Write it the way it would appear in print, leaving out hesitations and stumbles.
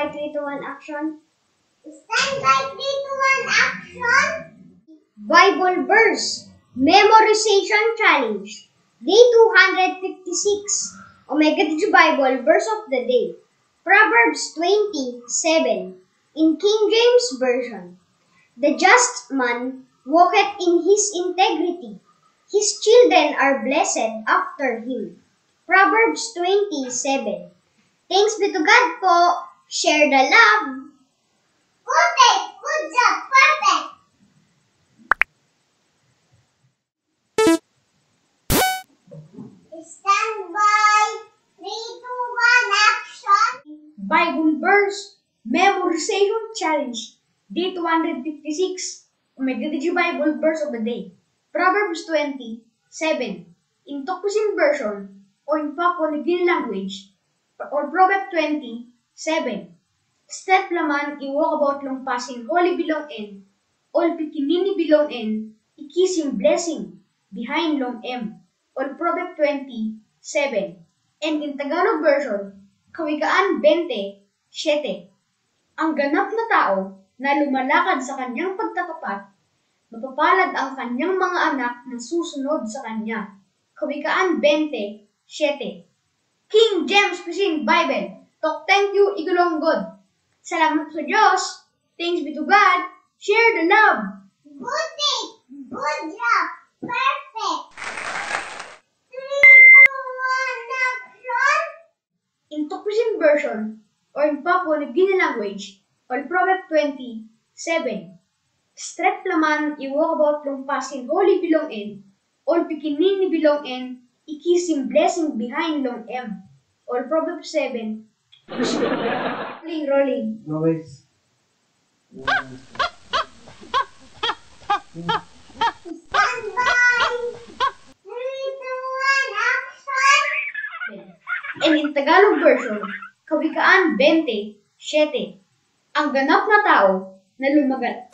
by 3 to 1 action. Stand by 3 to 1 action. Bible verse. Memorization challenge. Day 256. Omega Digi Bible verse of the day. Proverbs 27 in King James Version. The just man walketh in his integrity. His children are blessed after him. Proverbs 27. Thanks be to God po. Share the love. Good job. Perfect. Stand by. 3, 2, 1, action. Bible verse. Memorization challenge. Day 256. Omega Digi Bible verse of the day. Proverbs 27 in tokpisin version or in Papua New Guinea language, or Proverbs 27. Step laman iwalk about long passing holy belong in, all pikinini belong in, ikissing blessing behind long M, or Proverbs 27. And in Tagalog version, Kawikaan 27. Ang ganap na tao na lumalakad sa kanyang pagtatapat, mapapalad ang kanyang mga anak na susunod sa kanya. Kawikaan 27. King James Pisin Bible. Thank you, Igulong God. Salamat sa Diyos. Thanks be to God. Share the love. Good day. Good job. Perfect. 3, 2, 1, action. In tokpisin version or in Papua New Guinea language, or Proverbs 27. Strep laman iwalk about long passing holy belong in, all pikinini belong in, ikissing blessing behind long M, or Proverbs 7. Rolling. Noise. Stand by. 3, 2, 1, action. And in Tagalog version, Kawikaan 27. Ang ganap na tao na lumagal.